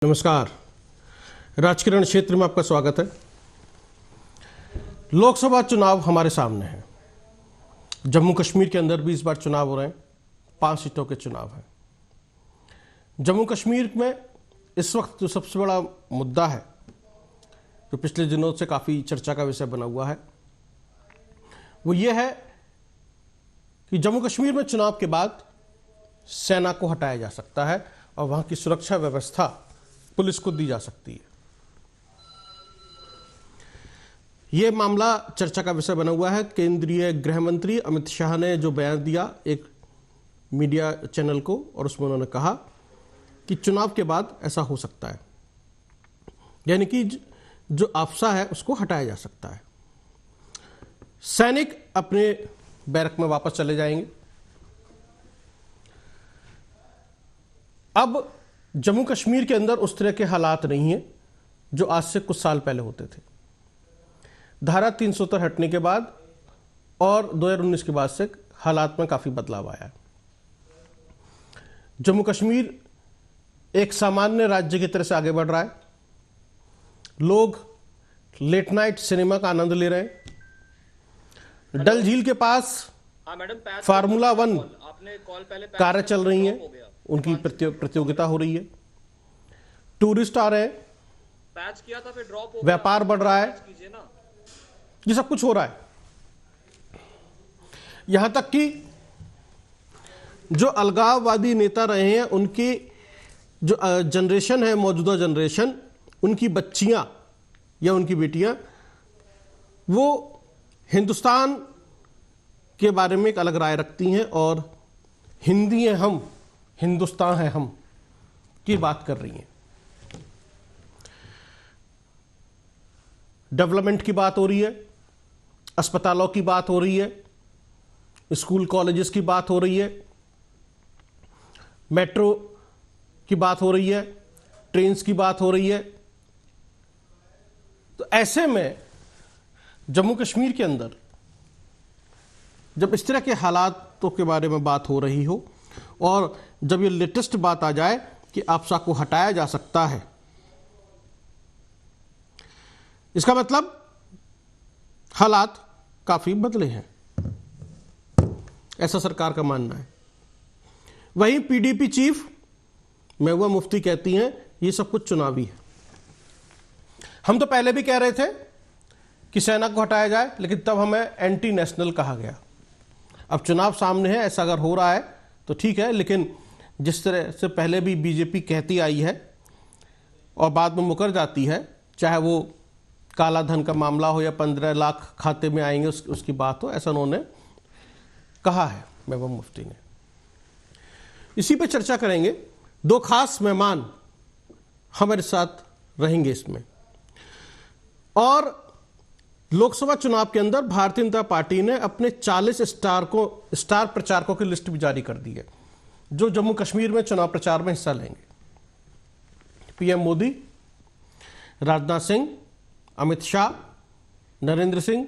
नमस्कार। राजकिरण क्षेत्र में आपका स्वागत है। लोकसभा चुनाव हमारे सामने है। जम्मू कश्मीर के अंदर भी इस बार चुनाव हो रहे हैं। 5 सीटों के चुनाव हैं। जम्मू कश्मीर में इस वक्त जो सबसे बड़ा मुद्दा है, जो पिछले दिनों से काफ़ी चर्चा का विषय बना हुआ है, वो ये है कि जम्मू कश्मीर में चुनाव के बाद सेना को हटाया जा सकता है और वहाँ की सुरक्षा व्यवस्था पुलिस को दी जा सकती है। यह मामला चर्चा का विषय बना हुआ है। केंद्रीय गृह मंत्री अमित शाह ने जो बयान दिया एक मीडिया चैनल को, और उसमें उन्होंने कहा कि चुनाव के बाद ऐसा हो सकता है, यानी कि जो आपसा है उसको हटाया जा सकता है। सैनिक अपने बैरक में वापस चले जाएंगे। अब जम्मू कश्मीर के अंदर उस तरह के हालात नहीं हैं जो आज से कुछ साल पहले होते थे। धारा 370 हटने के बाद और 2019 के बाद से हालात में काफ़ी बदलाव आया है। जम्मू कश्मीर एक सामान्य राज्य की तरह से आगे बढ़ रहा है। लोग लेट नाइट सिनेमा का आनंद ले रहे हैं। डल झील के पास फार्मूला 1 कारें चल रही हैं, उनकी प्रतियोगिता हो रही है। टूरिस्ट आ रहे हैं, पैच किया था फिर ड्रॉप हो गया, व्यापार बढ़ रहा है, ये सब कुछ हो रहा है। यहां तक कि जो अलगाववादी नेता रहे हैं, उनकी जो जनरेशन है, मौजूदा जनरेशन, उनकी बच्चियां या उनकी बेटियां, वो हिंदुस्तान के बारे में एक अलग राय रखती हैं और हिंदी हैं हम, हिंदुस्तान है हम की बात कर रही हैं। डेवलपमेंट की बात हो रही है, अस्पतालों की बात हो रही है, स्कूल कॉलेजेस की बात हो रही है, मेट्रो की बात हो रही है, ट्रेन्स की बात हो रही है। तो ऐसे में जम्मू कश्मीर के अंदर जब इस तरह के हालातों के बारे में बात हो रही हो और जब ये लेटेस्ट बात आ जाए कि आपसा को हटाया जा सकता है, इसका मतलब हालात काफी बदले हैं, ऐसा सरकार का मानना है। वहीं पीडीपी चीफ महबूबा मुफ्ती कहती हैं ये सब कुछ चुनावी है। हम तो पहले भी कह रहे थे कि सेना को हटाया जाए, लेकिन तब हमें एंटी नेशनल कहा गया। अब चुनाव सामने है, ऐसा अगर हो रहा है तो ठीक है, लेकिन जिस तरह से पहले भी बीजेपी कहती आई है और बाद में मुकर जाती है, चाहे वो काला धन का मामला हो या 15 लाख खाते में आएंगे उसकी बात हो, ऐसा उन्होंने कहा है महबूबा मुफ्ती ने। इसी पे चर्चा करेंगे। 2 खास मेहमान हमारे साथ रहेंगे इसमें। और लोकसभा चुनाव के अंदर भारतीय जनता पार्टी ने अपने 40 स्टार प्रचारकों की लिस्ट भी जारी कर दी है, जो जम्मू कश्मीर में चुनाव प्रचार में हिस्सा लेंगे। पीएम मोदी, राजनाथ सिंह, अमित शाह, नरेंद्र सिंह,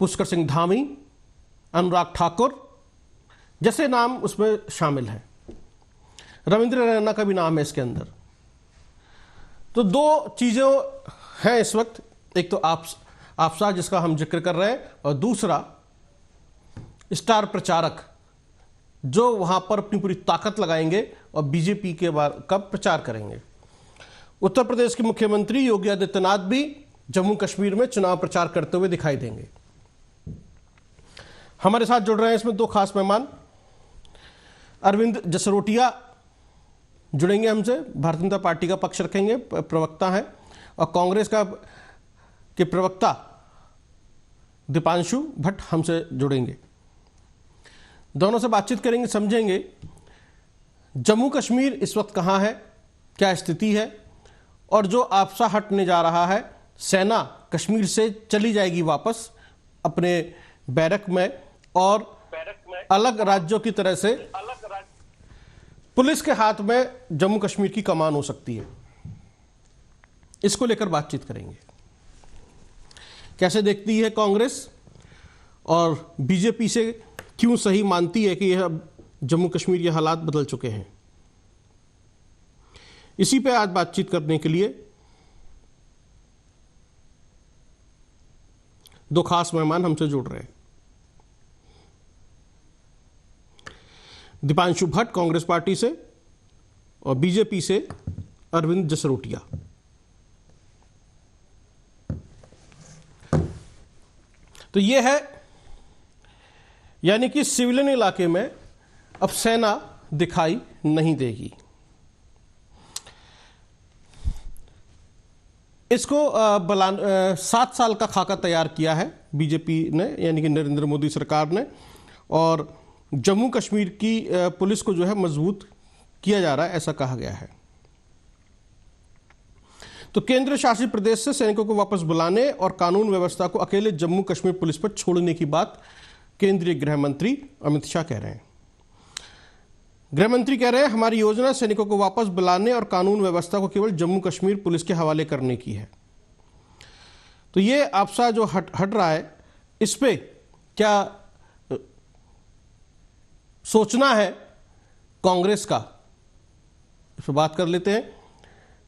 पुष्कर सिंह धामी, अनुराग ठाकुर जैसे नाम उसमें शामिल हैं। रविंद्र रैना का भी नाम है इसके अंदर। तो 2 चीजें हैं इस वक्त, एक तो आपसा जिसका हम जिक्र कर रहे हैं, और दूसरा स्टार प्रचारक जो वहां पर अपनी पूरी ताकत लगाएंगे और बीजेपी के बारे कब प्रचार करेंगे। उत्तर प्रदेश के मुख्यमंत्री योगी आदित्यनाथ भी जम्मू कश्मीर में चुनाव प्रचार करते हुए दिखाई देंगे। हमारे साथ जुड़ रहे हैं इसमें 2 खास मेहमान। अरविंद जसरोटिया जुड़ेंगे हमसे, भारतीय जनता पार्टी का पक्ष रखेंगे, प्रवक्ता हैं, और कांग्रेस के प्रवक्ता दीपांशु भट्ट हमसे जुड़ेंगे। दोनों से बातचीत करेंगे, समझेंगे जम्मू कश्मीर इस वक्त कहां है, क्या स्थिति है, और जो आपसा हटने जा रहा है, सेना कश्मीर से चली जाएगी वापस अपने बैरक में और अलग राज्यों की तरह से पुलिस के हाथ में जम्मू कश्मीर की कमान हो सकती है। इसको लेकर बातचीत करेंगे। कैसे देखती है कांग्रेस और बीजेपी से क्यों सही मानती है कि यह जम्मू कश्मीर के हालात बदल चुके हैं। इसी पे आज बातचीत करने के लिए दो खास मेहमान हमसे जुड़ रहे हैं। दीपांशु भट्ट कांग्रेस पार्टी से और बीजेपी से अरविंद जसरोटिया। तो यह है, यानी कि सिविलियन इलाके में अब सेना दिखाई नहीं देगी। इसको 7 साल का खाका तैयार किया है बीजेपी ने, यानी कि नरेंद्र मोदी सरकार ने, और जम्मू कश्मीर की पुलिस को जो है मजबूत किया जा रहा है, ऐसा कहा गया है। तो केंद्र शासित प्रदेश से सैनिकों को वापस बुलाने और कानून व्यवस्था को अकेले जम्मू कश्मीर पुलिस पर छोड़ने की बात केंद्रीय गृह मंत्री अमित शाह कह रहे हैं। गृह मंत्री कह रहे हैं, हमारी योजना सैनिकों को वापस बुलाने और कानून व्यवस्था को केवल जम्मू कश्मीर पुलिस के हवाले करने की है। तो ये आपसा जो हट रहा है, इस पे क्या सोचना है कांग्रेस का, इस पर बात कर लेते हैं।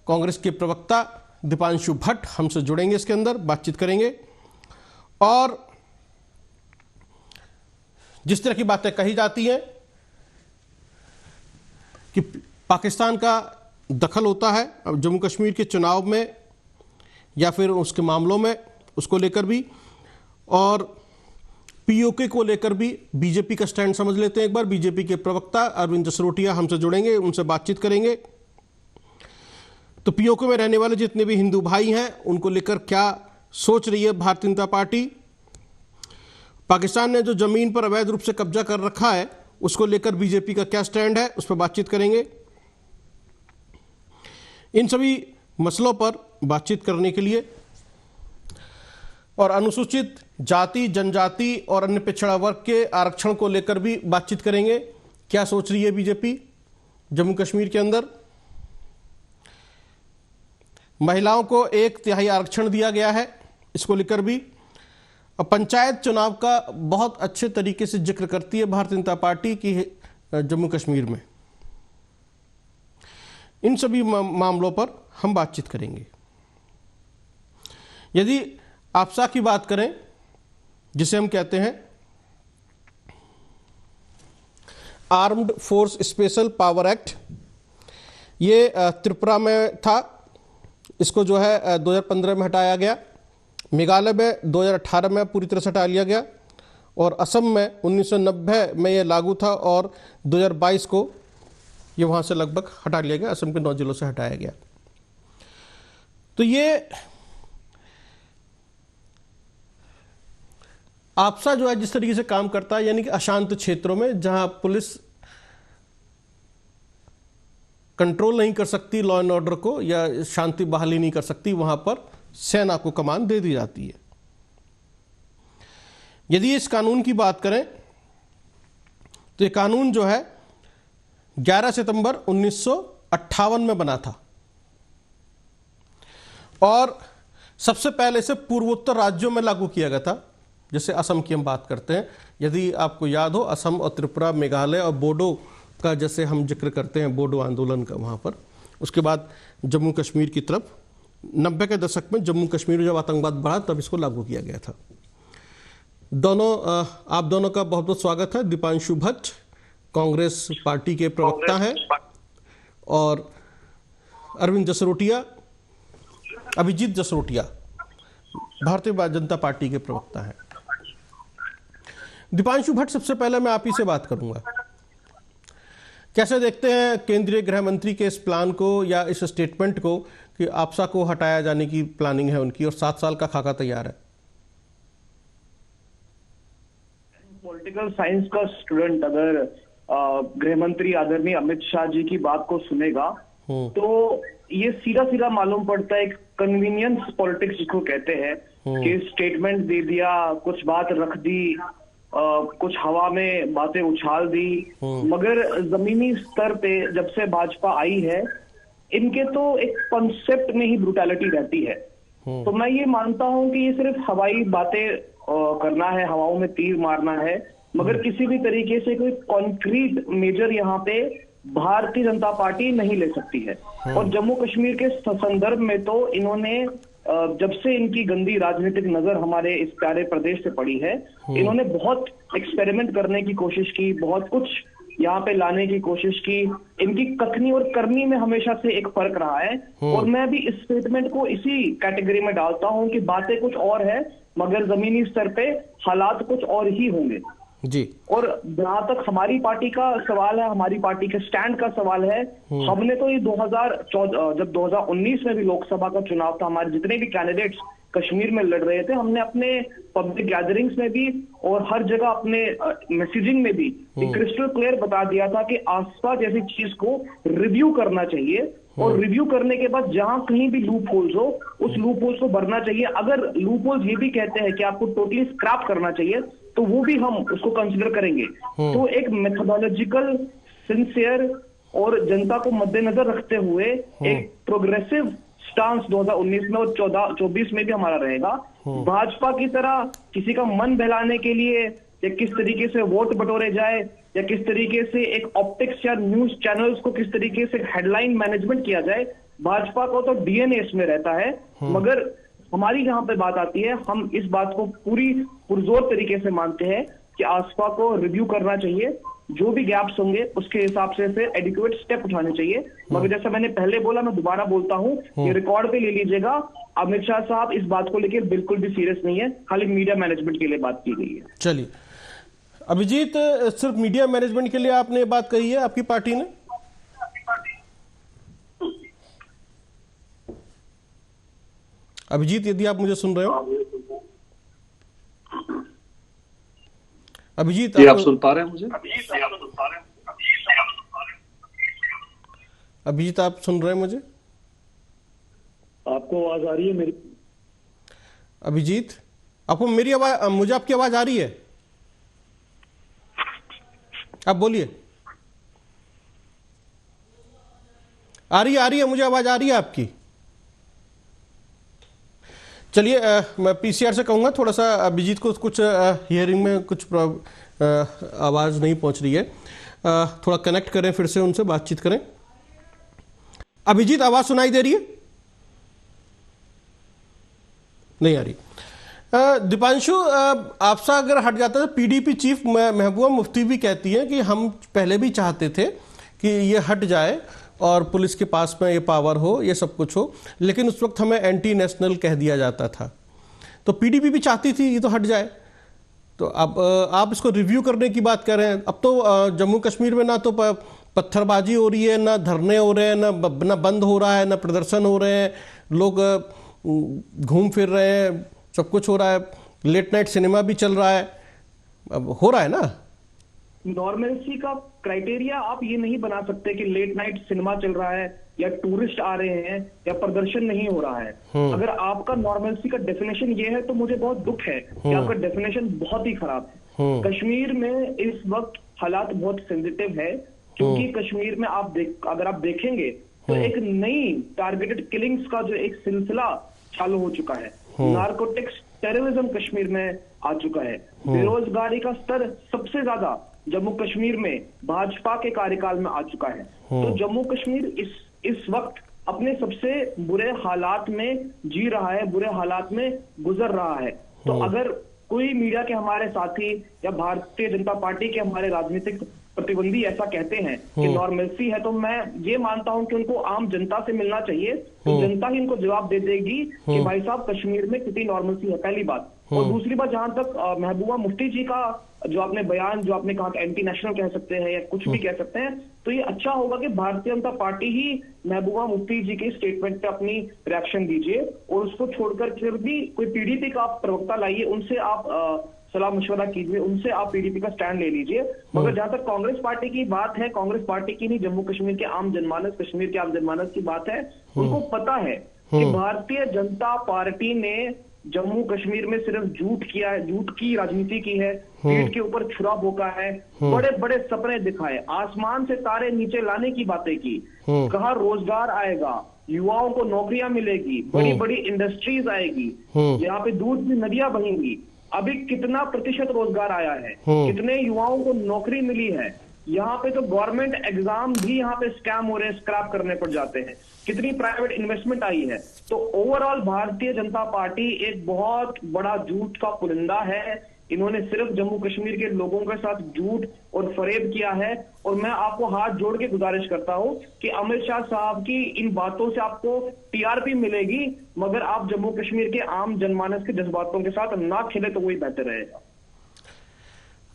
कांग्रेस के प्रवक्ता दीपांशु भट्ट हमसे जुड़ेंगे, इसके अंदर बातचीत करेंगे। और जिस तरह की बातें कही जाती हैं कि पाकिस्तान का दखल होता है अब जम्मू कश्मीर के चुनाव में या फिर उसके मामलों में, उसको लेकर भी, और पीओके को लेकर भी बीजेपी का स्टैंड समझ लेते हैं एक बार। बीजेपी के प्रवक्ता अरविंद जसरोटिया हमसे जुड़ेंगे, उनसे बातचीत करेंगे। तो पीओके में रहने वाले जितने भी हिंदू भाई हैं, उनको लेकर क्या सोच रही है भारतीय जनता पार्टी। पाकिस्तान ने जो जमीन पर अवैध रूप से कब्जा कर रखा है, उसको लेकर बीजेपी का क्या स्टैंड है, उस पर बातचीत करेंगे। इन सभी मसलों पर बातचीत करने के लिए और अनुसूचित जाति, जनजाति और अन्य पिछड़ा वर्ग के आरक्षण को लेकर भी बातचीत करेंगे। क्या सोच रही है बीजेपी जम्मू कश्मीर के अंदर। महिलाओं को 1/3 आरक्षण दिया गया है, इसको लेकर भी। और पंचायत चुनाव का बहुत अच्छे तरीके से जिक्र करती है भारतीय जनता पार्टी की जम्मू कश्मीर में। इन सभी मामलों पर हम बातचीत करेंगे। यदि आपसा की बात करें, जिसे हम कहते हैं armed force special power act, ये त्रिपुरा में था, इसको जो है 2015 में हटाया गया। मेघालय में 2018 में पूरी तरह से हटा लिया गया, और असम में 1990 में ये लागू था और 2022 को ये वहाँ से लगभग हटा लिया गया, असम के 9 जिलों से हटाया गया। तो ये आपसा जो है जिस तरीके से काम करता है, यानी कि अशांत क्षेत्रों में जहां पुलिस कंट्रोल नहीं कर सकती लॉ एंड ऑर्डर को, या शांति बहाली नहीं कर सकती, वहां पर सेना को कमान दे दी जाती है। यदि इस कानून की बात करें तो ये कानून जो है 11 सितंबर 1958 में बना था, और सबसे पहले इसे पूर्वोत्तर राज्यों में लागू किया गया था। जैसे असम की हम बात करते हैं, यदि आपको याद हो, असम और त्रिपुरा, मेघालय और बोडो का जैसे हम जिक्र करते हैं, बोडो आंदोलन का वहाँ पर। उसके बाद जम्मू कश्मीर की तरफ 90 के दशक में जम्मू कश्मीर में जब आतंकवाद बढ़ा, तब इसको लागू किया गया था। आप दोनों का बहुत बहुत स्वागत है। दीपांशु भट्ट कांग्रेस पार्टी के प्रवक्ता हैं, और अरविंद जसरोटिया, अभिजीत जसरोटिया भारतीय जनता पार्टी के प्रवक्ता हैं। दीपांशु भट्ट, सबसे पहले मैं आप ही से बात करूंगा। कैसे देखते हैं केंद्रीय गृह मंत्री के इस प्लान को, या इस स्टेटमेंट को कि आपसा को हटाया जाने की प्लानिंग है उनकी, और 7 साल का खाका तैयार है। पॉलिटिकल साइंस का स्टूडेंट अगर गृह मंत्री आदरणीय अमित शाह जी की बात को सुनेगा तो ये सीधा सीधा मालूम पड़ता है, एक कन्वीनियंस पॉलिटिक्स जिसको कहते हैं, कि स्टेटमेंट दे दिया, कुछ बात रख दी, कुछ हवा में बातें उछाल दी, मगर जमीनी स्तर पे जब से भाजपा आई है, इनके तो एक कॉन्सेप्ट में ही ब्रुटैलिटी रहती है। तो मैं ये मानता हूं कि ये सिर्फ हवाई बातें करना है, हवाओं में तीर मारना है, मगर किसी भी तरीके से कोई कॉन्क्रीट मेजर यहाँ पे भारतीय जनता पार्टी नहीं ले सकती है। और जम्मू कश्मीर के संदर्भ में तो इन्होंने जब से इनकी गंदी राजनीतिक नजर हमारे इस प्यारे प्रदेश से पड़ी है, इन्होंने बहुत एक्सपेरिमेंट करने की कोशिश की, बहुत कुछ यहाँ पे लाने की कोशिश की। इनकी कथनी और करनी में हमेशा से एक फर्क रहा है, और मैं भी इस स्टेटमेंट को इसी कैटेगरी में डालता हूं कि बातें कुछ और है मगर जमीनी स्तर पे हालात कुछ और ही होंगे जी। और जहां तक हमारी पार्टी का सवाल है, हमारी पार्टी के स्टैंड का सवाल है, हमने तो ये 2014 जब 2019 में भी लोकसभा का चुनाव था, हमारे जितने भी कैंडिडेट्स कश्मीर में लड़ रहे थे, हमने अपने पब्लिक गैदरिंग्स में भी और हर जगह अपने मैसेजिंग में भी क्रिस्टल क्लियर बता दिया था कि आस्था जैसी चीज को रिव्यू करना चाहिए, और रिव्यू करने के बाद जहां कहीं भी लूप होल्स हो उस लूप होल्स को भरना चाहिए। अगर लूप होल्स ये भी कहते हैं कि आपको टोटली स्क्रैप करना चाहिए तो वो भी हम उसको कंसिडर करेंगे। तो एक मेथोडोलॉजिकल, सिंसियर और जनता को मद्देनजर रखते हुए एक प्रोग्रेसिव स्टांस 2019 में और 24 में भी हमारा रहेगा। भाजपा की तरह किसी का मन बहलाने के लिए या किस तरीके से वोट बटोरे जाए या किस तरीके से एक ऑप्टिक्स या न्यूज चैनल्स को किस तरीके से हेडलाइन मैनेजमेंट किया जाए, भाजपा को तो डीएनए इसमें रहता है। मगर हमारी यहाँ पे बात आती है, हम इस बात को पूरी पुरजोर तरीके से मानते हैं कि आसपा को रिव्यू करना चाहिए, जो भी गैप्स होंगे उसके हिसाब से फिर एडिक्वेट स्टेप उठाने चाहिए। मगर जैसा मैंने पहले बोला, मैं दोबारा बोलता हूँ, ये रिकॉर्ड पे ले लीजिएगा, अमित शाह साहब इस बात को लेकर बिल्कुल भी सीरियस नहीं है, खाली मीडिया मैनेजमेंट के लिए बात की गई है। चलिए अभिजीत, सिर्फ मीडिया मैनेजमेंट के लिए आपने बात कही है आपकी पार्टी ने? अभिजीत, यदि आप मुझे सुन रहे हो, अभिजीत आप सुन पा रहे हैं मुझे? अभिजीत, आप सुन रहे हैं मुझे? आपको आवाज आ रही है मेरी? अभिजीत, आपको मेरी आवाज, मुझे आपकी आवाज आ रही है? आप बोलिए। आ रही है, मुझे आवाज आ रही है आपकी। चलिए, मैं पीसीआर से कहूंगा थोड़ा सा अभिजीत को कुछ हियरिंग में कुछ आवाज नहीं पहुंच रही है, थोड़ा कनेक्ट करें, फिर से उनसे बातचीत करें। अभिजीत, आवाज सुनाई दे रही है? नहीं आ रही। दीपांशु, आपसा अगर हट जाता है, पीडीपी चीफ महबूबा मुफ्ती भी कहती है कि हम पहले भी चाहते थे कि ये हट जाए और पुलिस के पास में ये पावर हो, ये सब कुछ हो, लेकिन उस वक्त हमें एंटी नेशनल कह दिया जाता था। तो पीडीपी भी चाहती थी ये तो हट जाए। तो अब आप इसको रिव्यू करने की बात कर रहे हैं। अब तो जम्मू कश्मीर में ना तो पत्थरबाजी हो रही है, ना धरने हो रहे हैं, ना बंद हो रहा है, ना प्रदर्शन हो रहे हैं, लोग घूम फिर रहे हैं, सब कुछ हो रहा है, लेट नाइट सिनेमा भी चल रहा है, अब हो रहा है ना। नॉर्मलसी का क्राइटेरिया आप ये नहीं बना सकते कि लेट नाइट सिनेमा चल रहा है या टूरिस्ट आ रहे हैं या प्रदर्शन नहीं हो रहा है। अगर आपका नॉर्मलसी का डेफिनेशन ये है तो मुझे बहुत दुख है कि आपका डेफिनेशन बहुत ही खराब है। कश्मीर में इस वक्त हालात बहुत सेंसिटिव है, क्योंकि कश्मीर में अगर आप देखेंगे तो एक नई टारगेटेड किलिंग्स का जो एक सिलसिला चालू हो चुका है। नार्कोटिक्स टेररिज्म कश्मीर में आ चुका है। बेरोजगारी का स्तर सबसे ज्यादा जम्मू कश्मीर में भाजपा के कार्यकाल में आ चुका है। तो जम्मू कश्मीर इस वक्त अपने सबसे बुरे हालात में जी रहा है, बुरे हालात में गुजर रहा है। तो अगर कोई मीडिया के हमारे साथी या भारतीय जनता पार्टी के हमारे राजनीतिक प्रतिबंधी ऐसा कहते हैं कि नॉर्मलसी है, तो मैं ये मानता हूं कि उनको आम जनता से मिलना चाहिए, तो जनता ही इनको जवाब दे देगी कि भाई साहब कश्मीर में कितनी नॉर्मलसी है, पहली बात। और दूसरी बात, जहां तक महबूबा मुफ्ती जी का जो आपने बयान, जो आपने कहा कि एंटी नेशनल कह सकते हैं या कुछ भी कह सकते हैं, तो ये अच्छा होगा कि भारतीय जनता पार्टी ही महबूबा मुफ्ती जी के स्टेटमेंट पे अपनी रिएक्शन दीजिए, और उसको छोड़कर फिर भी कोई पीडीपी का आप प्रवक्ता लाइए, उनसे आप सलाह मशवरा कीजिए, उनसे आप पीडीपी का स्टैंड ले लीजिए। मगर जहां तक कांग्रेस पार्टी की बात है, कांग्रेस पार्टी की नहीं, जम्मू कश्मीर के आम जनमानस, कश्मीर के आम जनमानस की बात है, उनको पता है कि भारतीय जनता पार्टी ने जम्मू कश्मीर में सिर्फ झूठ किया है, झूठ की राजनीति की है, पीठ के ऊपर छुरा भोंका है, बड़े बड़े सपने दिखाए, आसमान से तारे नीचे लाने की बातें की, कहा रोजगार आएगा, युवाओं को नौकरियां मिलेगी, बड़ी बड़ी इंडस्ट्रीज आएगी, यहाँ पे दूध की नदियां बहेंगी। अभी कितना प्रतिशत रोजगार आया है, कितने युवाओं को नौकरी मिली है, यहाँ पे तो गवर्नमेंट एग्जाम भी यहाँ पे स्कैम हो रहे हैं, स्क्रैप करने पड़ जाते हैं, कितनी प्राइवेट इन्वेस्टमेंट आई है। तो ओवरऑल भारतीय जनता पार्टी एक बहुत बड़ा झूठ का पुलिंदा है। इन्होंने सिर्फ जम्मू कश्मीर के लोगों के साथ झूठ और फरेब किया है। और मैं आपको हाथ जोड़ के गुजारिश करता हूं कि अमित शाह साहब की इन बातों से आपको टीआरपी मिलेगी, मगर आप जम्मू कश्मीर के आम जनमानस के जज्बातों के साथ ना खेले तो वही बेहतर रहेगा।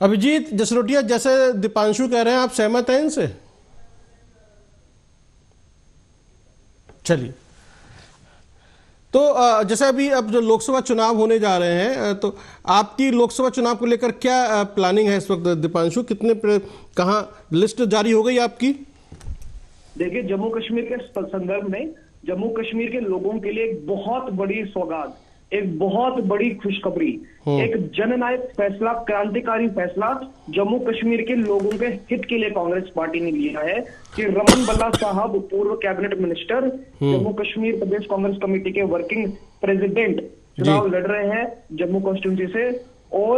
अभिजीत जसरोटिया, जैसे दीपांशु कह रहे हैं, आप सहमत हैं इनसे? चलिए, तो जैसे अभी अब जो लोकसभा चुनाव होने जा रहे हैं, तो आपकी लोकसभा चुनाव को लेकर क्या प्लानिंग है इस वक्त दीपांशु? कहाँ लिस्ट जारी हो गई आपकी? देखिए, जम्मू कश्मीर के संदर्भ में जम्मू कश्मीर के लोगों के लिए एक बहुत बड़ी सौगात, एक बहुत बड़ी खुशखबरी, एक जननायक फैसला, क्रांतिकारी फैसला जम्मू कश्मीर के लोगों के हित के लिए कांग्रेस पार्टी ने लिया है कि रमन बल्ला साहब, पूर्व कैबिनेट मिनिस्टर, जम्मू कश्मीर प्रदेश कांग्रेस कमेटी के वर्किंग प्रेसिडेंट, चुनाव लड़ रहे हैं जम्मू कॉन्स्टिट्यूंसी से। और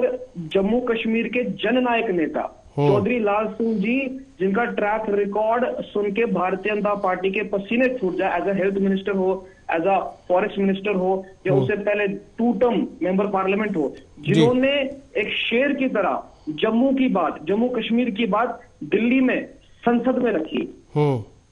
जम्मू कश्मीर के जननायक नेता चौधरी लाल सिंह जी, जिनका ट्रैक रिकॉर्ड सुन के भारतीय जनता पार्टी के पसीने छूट जाए, एज अ हेल्थ मिनिस्टर हो, एज अ फॉरेस्ट मिनिस्टर हो, या उससे पहले 2 टर्म मेंबर पार्लियामेंट हो, जिन्होंने एक शेर की तरह जम्मू की बात, जम्मू कश्मीर की बात दिल्ली में संसद में रखी,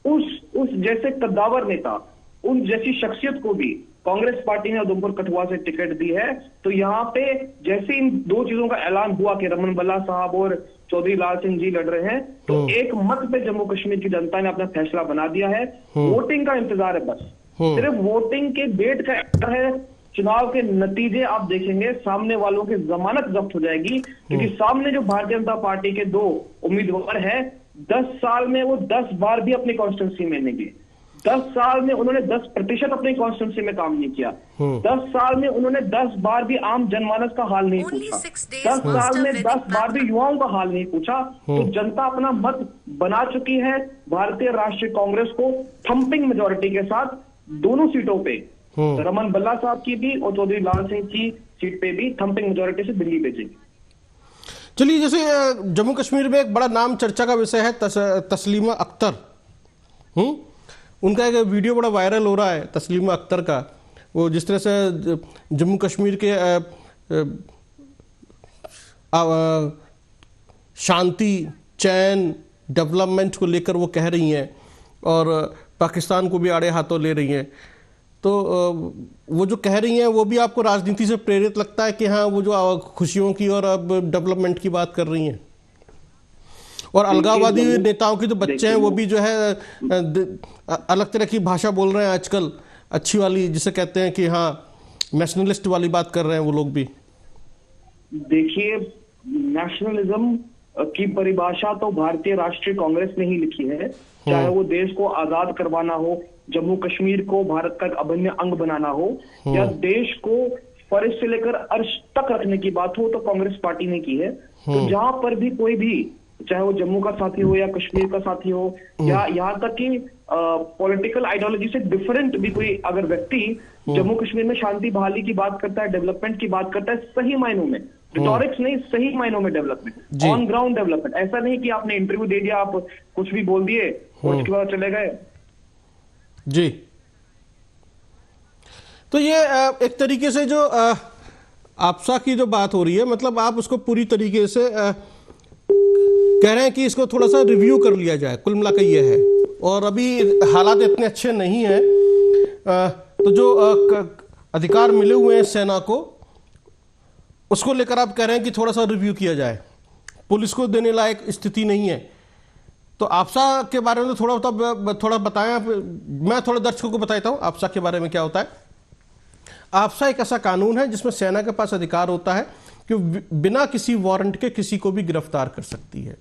उस जैसे कद्दावर नेता, उन जैसी शख्सियत को भी कांग्रेस पार्टी ने उधमपुर कठुआ से टिकट दी है। तो यहाँ पे जैसे इन 2 चीजों का ऐलान हुआ कि रमन बल्ला साहब और चौधरी लाल सिंह जी लड़ रहे हैं, तो एक मत पे जम्मू कश्मीर की जनता ने अपना फैसला बना दिया है। वोटिंग का इंतजार है, बस सिर्फ वोटिंग के डेट का है। चुनाव के नतीजे आप देखेंगे, सामने वालों की जमानत जब्त हो जाएगी, क्योंकि सामने जो भारतीय जनता पार्टी के 2 उम्मीदवार हैं, 10 साल में वो 10 बार भी अपनी कॉन्स्टिट्यूंसी में नहीं गए। 10 साल में उन्होंने 10% अपनी कॉन्स्टिट्यूंसी में काम नहीं किया। 10 साल में उन्होंने 10 बार भी आम जनमानस का हाल नहीं पूछा। 10 साल में 10 बार भी युवाओं का हाल नहीं पूछा। तो जनता अपना मत बना चुकी है भारतीय राष्ट्रीय कांग्रेस को थंपिंग मेजोरिटी के साथ दोनों सीटों पे, रमन बल्ला साहब की भी और चौधरी लाल सिंह की सीट पे भी थंपिंग मेजोरिटी से दिल्ली भेजेगी। चलिए, जैसे जम्मू कश्मीर में एक बड़ा नाम चर्चा का विषय है तस्लीमा अख्तर। उनका एक वीडियो बड़ा वायरल हो रहा है तस्लीमा अख्तर का। वो जिस तरह से जम्मू कश्मीर के शांति, चैन, डेवलपमेंट को लेकर वो कह रही हैं और पाकिस्तान को भी आड़े हाथों ले रही हैं। तो वो जो कह रही हैं वो भी आपको राजनीति से प्रेरित लगता है कि हाँ, वो जो खुशियों की और अब डेवलपमेंट की बात कर रही हैं? और अलगाववादी नेताओं के जो बच्चे हैं वो भी जो है अलग तरह की भाषा बोल रहे हैं आजकल, अच्छी वाली, जिसे कहते हैं कि हाँ नेशनलिस्ट वाली बात कर रहे हैं वो लोग भी। देखिए, नेशनलिज्म की परिभाषा तो भारतीय राष्ट्रीय कांग्रेस ने ही लिखी है। चाहे वो देश को आजाद करवाना हो, जम्मू कश्मीर को भारत का एक अभिन्न अंग बनाना हो, या देश को फर्श से लेकर अर्श तक रखने की बात हो, तो कांग्रेस पार्टी ने की है। तो जहां पर भी कोई भी, चाहे वो जम्मू का साथी हो या कश्मीर का साथी हो, या यहाँ तक कि पॉलिटिकल आइडियोलॉजी से डिफरेंट भी कोई अगर व्यक्ति जम्मू कश्मीर में शांति बहाली की बात करता है, डेवलपमेंट की बात करता है, सही मायनों में, रिटॉरिक्स नहीं, सही मायनों में डेवलपमेंट, ऑन ग्राउंड डेवलपमेंट, ऐसा नहीं कि आपने इंटरव्यू दे दिया, आप कुछ भी बोल दिए और उसके बाद चले गए। जी, तो ये एक तरीके से जो आपसा की जो बात हो रही है, मतलब आप उसको पूरी तरीके से कह रहे हैं कि इसको थोड़ा सा रिव्यू कर लिया जाए, कुल मिलाकर ये है। और अभी हालात इतने अच्छे नहीं हैं, तो जो अधिकार मिले हुए हैं सेना को, उसको लेकर आप कह रहे हैं कि थोड़ा सा रिव्यू किया जाए, पुलिस को देने लायक स्थिति नहीं है। तो आपसा के बारे में तो थोड़ा बताएं। मैं थोड़ा दर्शकों को बताता हूं आपसा के बारे में क्या होता है। आपसा एक ऐसा कानून है जिसमें सेना के पास अधिकार होता है कि बिना किसी वारंट के किसी को भी गिरफ्तार कर सकती है,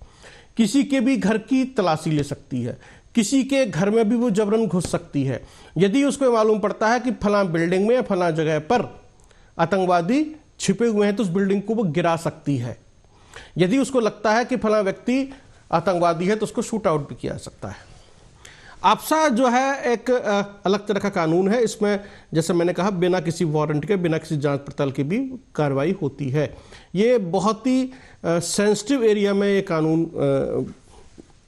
किसी के भी घर की तलाशी ले सकती है, किसी के घर में भी वो जबरन घुस सकती है। यदि उसको मालूम पड़ता है कि फलां बिल्डिंग में या फलां जगह पर आतंकवादी छिपे हुए हैं तो उस बिल्डिंग को वो गिरा सकती है। यदि उसको लगता है कि फलां व्यक्ति आतंकवादी है तो उसको शूट आउट भी किया जा सकता है। आपसा जो है एक अलग तरह का कानून है, इसमें जैसे मैंने कहा बिना किसी वारंट के, बिना किसी जांच पड़ताल के भी कार्रवाई होती है। ये बहुत ही सेंसिटिव एरिया में ये कानून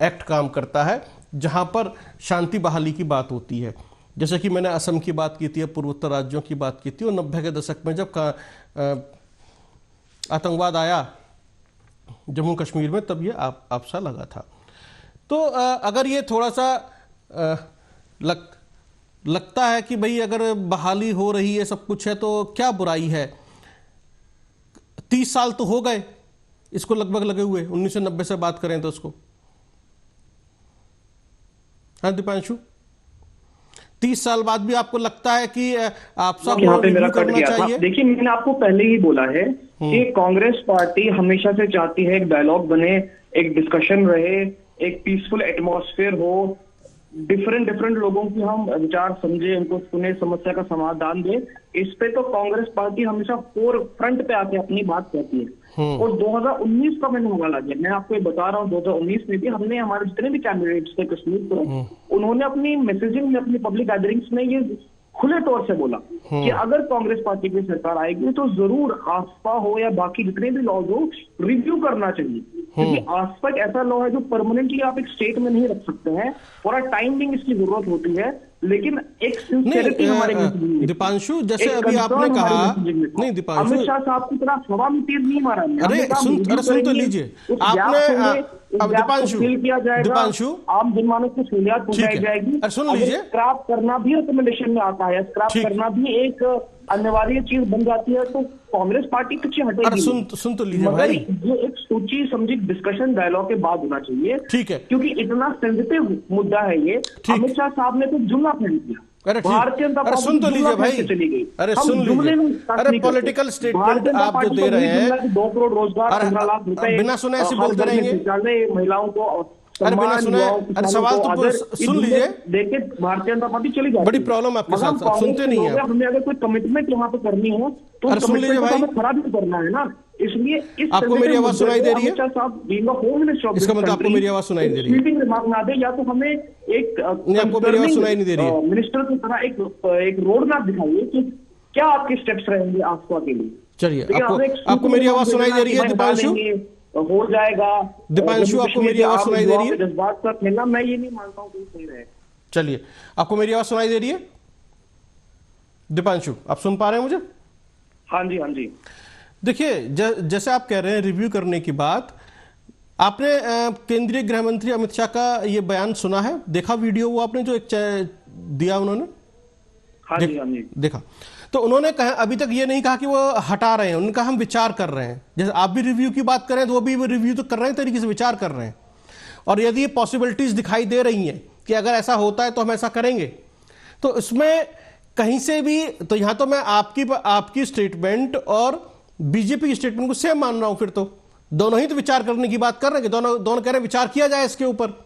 एक्ट काम करता है जहां पर शांति बहाली की बात होती है। जैसे कि मैंने असम की बात की थी, पूर्वोत्तर राज्यों की बात की थी, और 90 के दशक में जब आतंकवाद आया जम्मू कश्मीर में, तब ये आपसा लगा था। तो अगर ये थोड़ा सा लगता है कि भाई अगर बहाली हो रही है, सब कुछ है, तो क्या बुराई है। 30 साल तो हो गए इसको लगभग लगे हुए, 1990 से बात करें तो उसको। हाँ दीपांशु, 30 साल बाद भी आपको लगता है कि आप सब यहाँ पे मेरा रिव्यू कट करना गया था। चाहिए? देखिए, मैंने आपको पहले ही बोला है कि कांग्रेस पार्टी हमेशा से चाहती है एक डायलॉग बने, एक डिस्कशन रहे, एक पीसफुल एटमॉस्फेयर हो, डिफरेंट लोगों की हम विचार समझे, उनको सुने, समस्या का समाधान दे। इस पे तो कांग्रेस पार्टी हमेशा फोर फ्रंट पे आके अपनी बात कहती है। और 2019 का मैंने हवाला दिया, मैं आपको ये बता रहा हूँ, 2019 में भी हमने, हमारे जितने भी कैंडिडेट्स थे कश्मीर से, उन्होंने अपनी मैसेजिंग में, अपनी पब्लिक गैदरिंग्स में ये खुले तौर से बोला कि अगर कांग्रेस पार्टी की सरकार आएगी तो जरूर आसपा हो या बाकी जितने भी लॉज हो, रिव्यू करना चाहिए। क्योंकि आसपा एक ऐसा लॉ है जो परमानेंटली आप एक स्टेट में नहीं रख सकते हैं, थोड़ा टाइम बिंग इसकी जरूरत होती है, लेकिन एक सिंसियरिटी हमारे दीपांशु, जैसे अभी आपने कहा, नहीं दीपांशु, अमित शाह साहब की तरह हवा में तीर नहीं मारा। अरे सुन तो लीजिए आपने, अब दीपांशु, किया जाएगा, आम जनमानस को सहूलियत पहुंचाई जाएगी। सुन लीजिए, स्क्रैप करना भी रिकमेंडेशन में आता है, स्क्रैप करना भी एक अनिवार्य चीज बन जाती है, तो कांग्रेस पार्टी पीछे हटेगी। सुन तो लीजिए भाई, ये एक सोची समझी डिस्कशन डायलॉग के बाद होना चाहिए। ठीक है, क्योंकि इतना सेंसिटिव मुद्दा है ये। अमित शाह साहब ने तो जुमला फेंक दिया। अरे सुन तो लीजिए भाई, चली गई। अरे सुन लीजिए, अरे पॉलिटिकल स्टेटमेंट आप जो दे रहे हैं, 2 करोड़ रोजगार, 15 लाख रुपए बिना सुने ऐसे बोलते रहेंगे, महिलाओं को, अरे बिना सुने, अरे सवाल तो सुन लीजिए। देखिए, भारतीय जनता पार्टी चली जाती है। बड़ी प्रॉब्लम आपके साथ, सुनते नहीं है। हमें अगर कोई कमिटमेंट यहाँ पे करनी हो तो सुन लीजिए भाई, खराब नहीं करना है ना। इसलिए आपको मेरी आवाज सुनाई दे रही है? होम मिनिस्टर, इसका मतलब आपको मेरी आवाज सुनाई दे रही है? रिमार्क ना दे, या तो हमें एक आपको मेरी आवाज सुनाई नहीं दे रही है? मिनिस्टर की तरह एक रोड मैप दिखाइए कि क्या आपके स्टेप्स रहेंगे आसपा के लिए। चलिए, आपको मेरी आवाज सुनाई दे रही है दीपांशु? हो जाएगा दीपांशु, आपको मेरी आवाज सुनाई दे रही है? जज्बात का खेलना मैं ये नहीं मानता हूँ कि सही रहे। चलिए, आपको मेरी आवाज सुनाई दे रही है दीपांशु? आप सुन पा रहे हैं मुझे? हाँ जी, हाँ जी। देखिए, जैसे आप कह रहे हैं रिव्यू करने की बात, आपने केंद्रीय गृह मंत्री अमित शाह का ये बयान सुना है, देखा वीडियो वो आपने जो एक दिया उन्होंने? हाँ जी, हाँ जी, देखा। तो उन्होंने कहा, अभी तक ये नहीं कहा कि वो हटा रहे हैं, उन्होंने कहा हम विचार कर रहे हैं। जैसे आप भी रिव्यू की बात करें तो वो भी रिव्यू तो कर रहे हैं, तरीके से विचार कर रहे हैं। और यदि ये पॉसिबिलिटीज दिखाई दे रही हैं कि अगर ऐसा होता है तो हम ऐसा करेंगे, तो इसमें कहीं से भी, तो यहां तो मैं आपकी स्टेटमेंट और बीजेपी की स्टेटमेंट को सेम मान रहा हूं। फिर तो दोनों ही तो विचार करने की बात कर रहे हैं कि दोनों कह रहे हैं विचार किया जाए इसके ऊपर।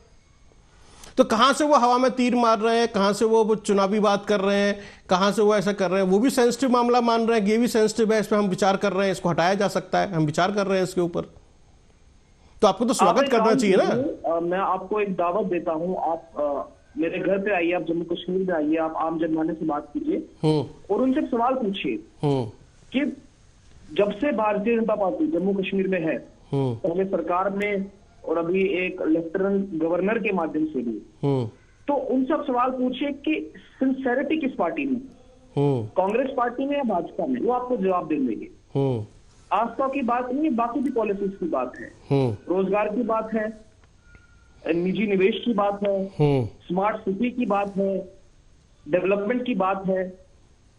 तो कहां से वो हवा में तीर मार रहे हैं, कहां से वो चुनावी बात कर रहे हैं, कहां से वो ऐसा कर रहे हैं? वो भी सेंसिटिव मामला मान रहे हैं, ये भी सेंसिटिव है, इस पर हम विचार कर रहे हैं, इसको हटाया जा सकता है, हम विचार कर रहे हैं इसके ऊपर। तो आपको तो स्वागत करना चाहिए ना। मैं आपको एक दावत देता हूं, आप मेरे घर पे आइए, आप जम्मू कश्मीर में आइए, आप आम जनमानस से बात कीजिए और उनसे सवाल पूछिए कि जब से भारतीय जनता पार्टी जम्मू कश्मीर में है, पहले सरकार में और अभी एक लेफ्टिनेंट गवर्नर के माध्यम से भी, तो उनसे आप सवाल पूछिए कि सिंसेरिटी किस पार्टी में, कांग्रेस पार्टी में या भाजपा में, वो आपको जवाब दे देंगे। आस्था की बात नहीं है, बाकी भी पॉलिसीज की बात है, रोजगार की बात है, निजी निवेश की बात है, स्मार्ट सिटी की बात है, डेवलपमेंट की बात है।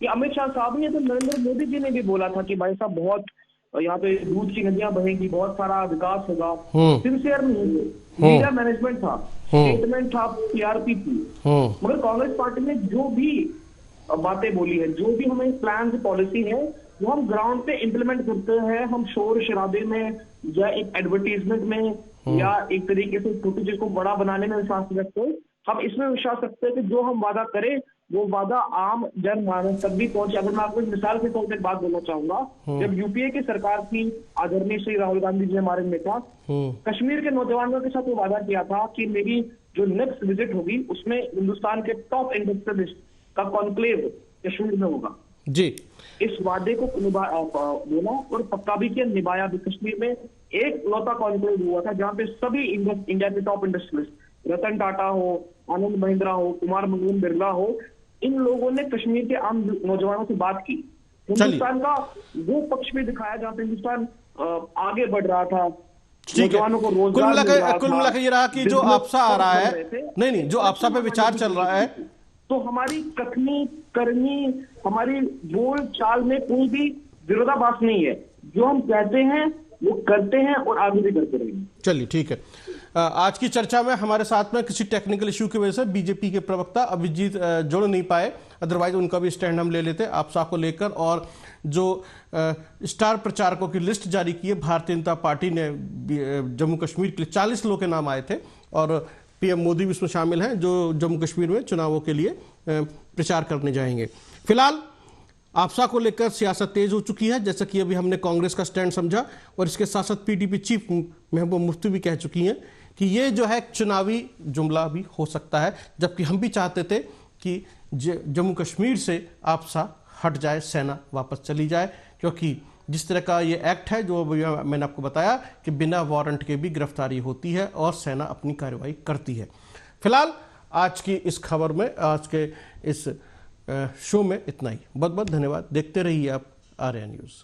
ये अमित शाह साहब ने, तो नरेंद्र मोदी जी ने भी बोला था कि भाई साहब बहुत यहाँ पे दूध की नदियां बहेंगी, बहुत सारा विकास होगा। सिंसियर नहीं है, मीडिया मैनेजमेंट था, स्टेटमेंट था, पीआरपी थी। मगर कांग्रेस पार्टी ने जो भी बातें बोली है, जो भी हमें प्लान पॉलिसी है, वो हम ग्राउंड पे इम्प्लीमेंट करते हैं। हम शोर शराबे में या एक एडवर्टीजमेंट में या एक तरीके से छोटी चीज को बड़ा बनाने में विश्वास रखते हैं। हम इसमें विश्वास रखते हैं कि जो हम वादा करें वो वादा आम जनमानस तक भी पहुंचे। अगर मैं आपको मिसाल के तौर पर बात बोलना चाहूंगा, जब यूपीए की सरकार थी, आदरणीय श्री राहुल गांधी जी हमारे नेता, कश्मीर के नौजवानों के साथ वो वादा किया था कि मेरी जो नेक्स्ट विजिट होगी उसमें हिंदुस्तान के टॉप इंडस्ट्रियलिस्ट का कॉन्क्लेव कश्मीर में होगा जी। इस वादे को बोला और पक्का भी किया, निभाया भी। कश्मीर में एक लौता कॉन्क्लेव हुआ था जहां पे सभी इंडिया के टॉप इंडस्ट्रियलिस्ट, रतन टाटा हो, आनंद महिंद्रा हो, कुमार मंगलम बिरला हो, इन लोगों ने कश्मीर के आम नौजवानों से बात की। हिंदुस्तान का वो पक्ष भी दिखाया जहां पे हिंदुस्तान आगे बढ़ रहा था, नौजवानों को रोजगार कुल मिला के ये रहा कि जो आपसा आ रहा है, नहीं, जो आपसा पे विचार चल रहा है, तो हमारी कथनी करनी, हमारी बोल चाल में कोई भी विरोधाभास नहीं है। जो हम कहते हैं वो करते हैं और आगे भी करते रहेंगे। चलिए ठीक है। आज की चर्चा में हमारे साथ में किसी टेक्निकल इश्यू की वजह से बीजेपी के प्रवक्ता अभिजीत जुड़ नहीं पाए, अदरवाइज उनका भी स्टैंड हम ले लेते आपसा को लेकर। और जो स्टार प्रचारकों की लिस्ट जारी की है भारतीय जनता पार्टी ने जम्मू कश्मीर के लिए, 40 लोगों के नाम आए थे और पीएम मोदी भी इसमें शामिल हैं जो जम्मू कश्मीर में चुनावों के लिए प्रचार करने जाएंगे। फिलहाल आपसा को लेकर सियासत तेज हो चुकी है, जैसा कि अभी हमने कांग्रेस का स्टैंड समझा, और इसके साथ साथ पीडीपी चीफ महबूबा मुफ्ती भी कह चुकी हैं कि ये जो है चुनावी जुमला भी हो सकता है, जबकि हम भी चाहते थे कि जम्मू कश्मीर से आपसा हट जाए, सेना वापस चली जाए, क्योंकि जिस तरह का ये एक्ट है जो मैंने आपको बताया कि बिना वारंट के भी गिरफ्तारी होती है और सेना अपनी कार्रवाई करती है। फिलहाल आज की इस खबर में, आज के इस शो में इतना ही। बहुत बहुत धन्यवाद। देखते रहिए आप आर्या न्यूज़।